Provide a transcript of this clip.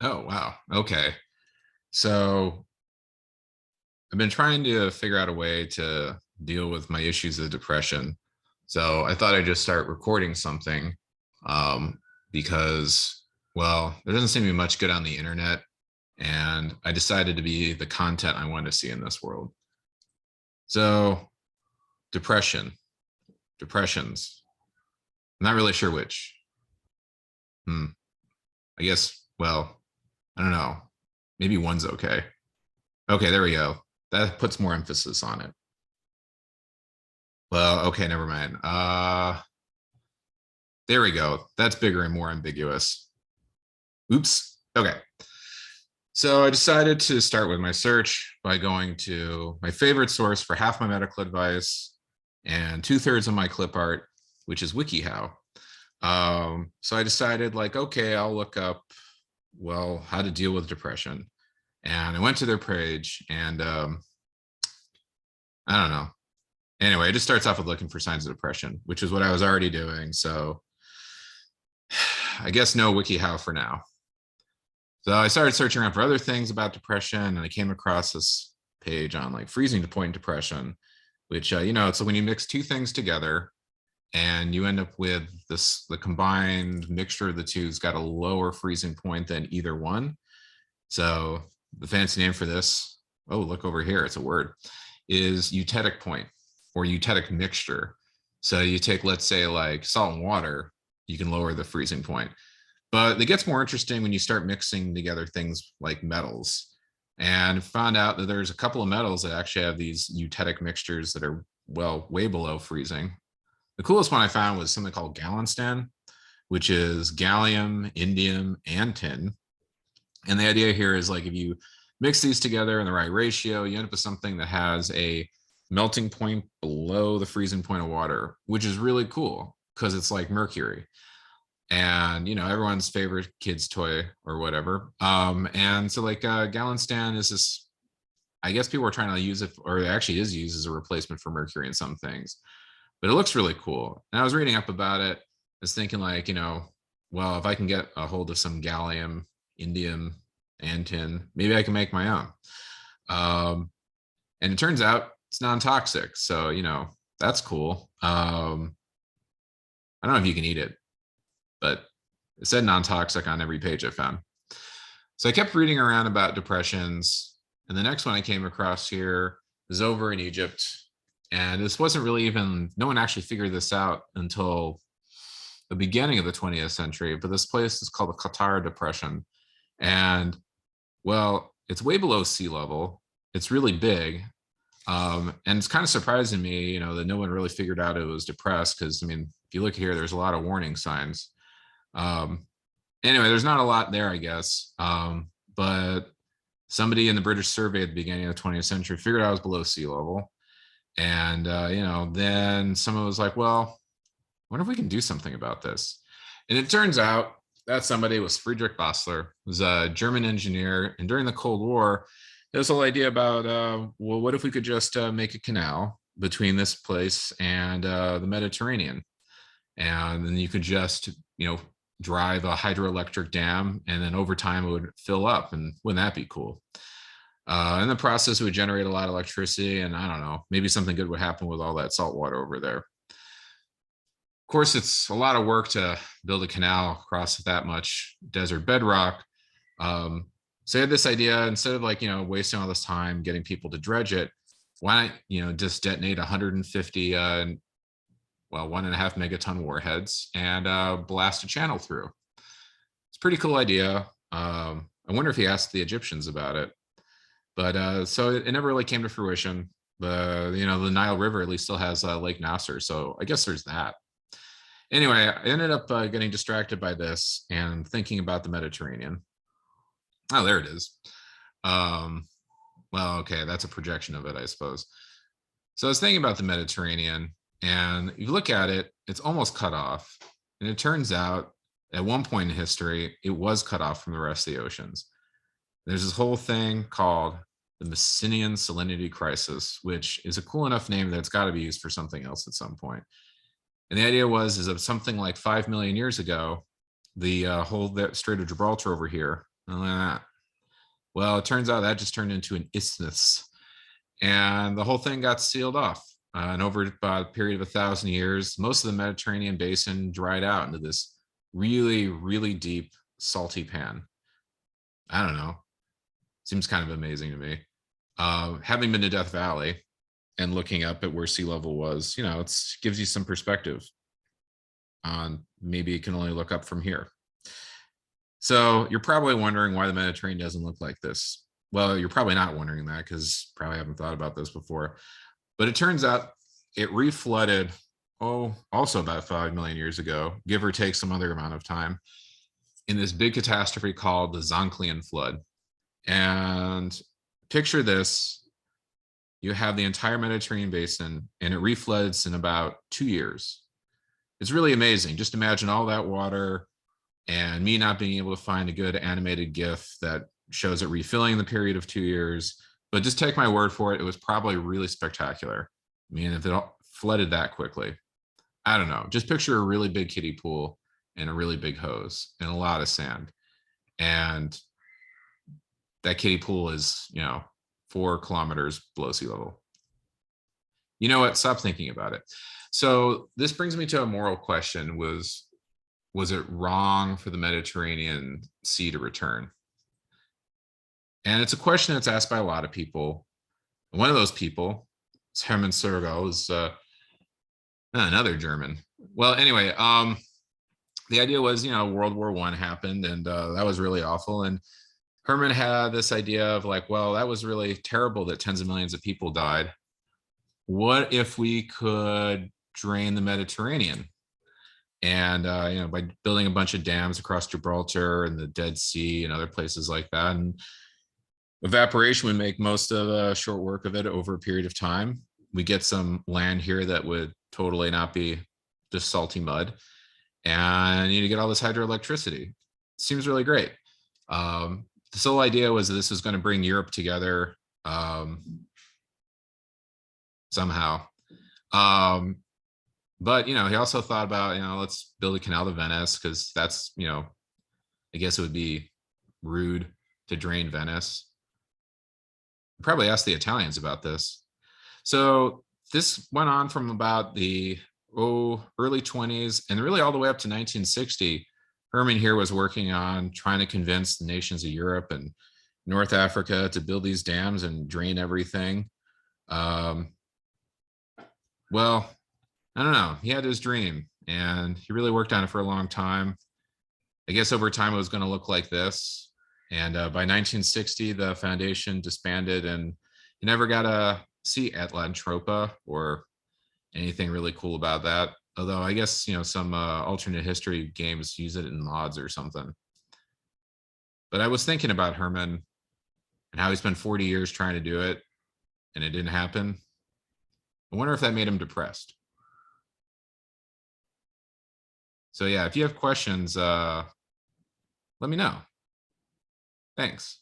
Oh, wow. Okay. So I've been trying to figure out a way to deal with my issues of depression. So I thought I'd just start recording something um, because, well, there doesn't seem to be much good on the internet. And I decided to be the content I want to see in this world. So, depression, depressions. I'm not really sure which. Hmm. I guess, well, I don't know. Maybe one's okay. Okay, there we go. That puts more emphasis on it. Well, okay, never mind. There we go. That's bigger and more ambiguous. Oops. Okay. So I decided to start with my search by going to my favorite source for half my medical advice and 2/3 of my clip art, which is WikiHow. So I decided, like, okay, I'll look up, well, how to deal with depression. And I went to their page and I don't know. Anyway, it just starts off with looking for signs of depression, which is what I was already doing. So I guess no WikiHow for now. So I started searching around for other things about depression, and I came across this page on like freezing point depression, which it's when you mix two things together and you end up with the combined mixture of the two's got a lower freezing point than either one. So the fancy name for this, oh, look over here, it's a word, is eutectic point or eutectic mixture. So you take, let's say, like salt and water, you can lower the freezing point. But it gets more interesting when you start mixing together things like metals. And found out that there's a couple of metals that actually have these eutectic mixtures that are, well, way below freezing. The coolest one I found was something called Gallinstan, which is gallium, indium, and tin. And the idea here is, like, if you mix these together in the right ratio, you end up with something that has a melting point below the freezing point of water, which is really cool because it's like mercury and everyone's favorite kid's toy or whatever. And so, like, Gallinstan is this, I guess people are trying to use it, or it actually is used as a replacement for mercury in some things, but it looks really cool. And I was reading up about it. I was thinking, like, well, if I can get a hold of some gallium, indium, and tin, maybe I can make my own. And it turns out it's non-toxic, so that's cool. I don't know if you can eat it, but it said non-toxic on every page I found. So I kept reading around about depressions, and the next one I came across here is over in Egypt. And this wasn't really even, no one actually figured this out until the beginning of the 20th century. But this place is called the Qatar Depression. And, well, it's way below sea level. It's really big. And it's kind of surprising me, that no one really figured out it was depressed. Because, I mean, if you look here, there's a lot of warning signs. Anyway, there's not a lot there, I guess. But somebody in the British survey at the beginning of the 20th century figured out it was below sea level. And, then someone was like, well, I wonder if we can do something about this. And it turns out that somebody was Friedrich Basler, who was a German engineer. And during the Cold War, there was this whole idea about, well, what if we could just make a canal between this place and the Mediterranean? And then you could just, drive a hydroelectric dam, and then over time it would fill up. And wouldn't that be cool? In the process, it would generate a lot of electricity, and I don't know, maybe something good would happen with all that salt water over there. Of course, it's a lot of work to build a canal across that much desert bedrock. So I had this idea, instead of, like, wasting all this time getting people to dredge it, why not, just detonate 150, well, 1.5 megaton warheads and blast a channel through. It's a pretty cool idea. I wonder if he asked the Egyptians about it. But so it never really came to fruition. The Nile River at least still has Lake Nasser, so I guess there's that. Anyway, I ended up getting distracted by this and thinking about the Mediterranean. Oh, there it is. Well, okay, that's a projection of it, I suppose. So I was thinking about the Mediterranean, and you look at it, it's almost cut off. And it turns out at one point in history, it was cut off from the rest of the oceans. There's this whole thing called the Messinian salinity crisis, which is a cool enough name that it's got to be used for something else at some point. And the idea is that something like 5 million years ago, the whole Strait of Gibraltar over here Look at that. Well, it turns out that just turned into an isthmus, and the whole thing got sealed off. And over about a period of 1,000 years, most of the Mediterranean basin dried out into this really, really deep, salty pan. I don't know. Seems kind of amazing to me. Having been to Death Valley and looking up at where sea level was, it's gives you some perspective on maybe you can only look up from here. So you're probably wondering why the Mediterranean doesn't look like this. Well, you're probably not wondering that because probably haven't thought about this before. But it turns out it reflooded, also about 5 million years ago, give or take some other amount of time, in this big catastrophe called the Zonclean flood. And picture this: you have the entire Mediterranean basin and it refloods in about 2 years. It's really amazing. Just imagine all that water and me not being able to find a good animated GIF that shows it refilling the period of 2 years. But just take my word for it, it was probably really spectacular. I mean, if it flooded that quickly, I don't know. Just picture a really big kiddie pool and a really big hose and a lot of sand. And that kiddie pool is, 4 kilometers below sea level. You know what? Stop thinking about it. So this brings me to a moral question: was it wrong for the Mediterranean Sea to return? And it's a question that's asked by a lot of people. One of those people is Hermann Sergel, is another German. Well, anyway, the idea was, World War I happened, and that was really awful. And Herman had this idea of like, well, that was really terrible that tens of millions of people died. What if we could drain the Mediterranean? And by building a bunch of dams across Gibraltar and the Dead Sea and other places like that, and evaporation would make most of the short work of it over a period of time. We get some land here that would totally not be just salty mud, and you get all this hydroelectricity. Seems really great. This whole idea was that this was going to bring Europe together somehow. But he also thought about, let's build a canal to Venice, because that's, I guess it would be rude to drain Venice. Probably asked the Italians about this. So this went on from about the early 20s and really all the way up to 1960. Herman here was working on trying to convince the nations of Europe and North Africa to build these dams and drain everything. Well, I don't know. He had his dream and he really worked on it for a long time. I guess over time it was going to look like this. And by 1960, the foundation disbanded and you never got to see Atlantropa or anything really cool about that. Although I guess, some alternate history games use it in mods or something. But I was thinking about Herman and how he spent 40 years trying to do it and it didn't happen. I wonder if that made him depressed. So yeah, if you have questions, let me know. Thanks.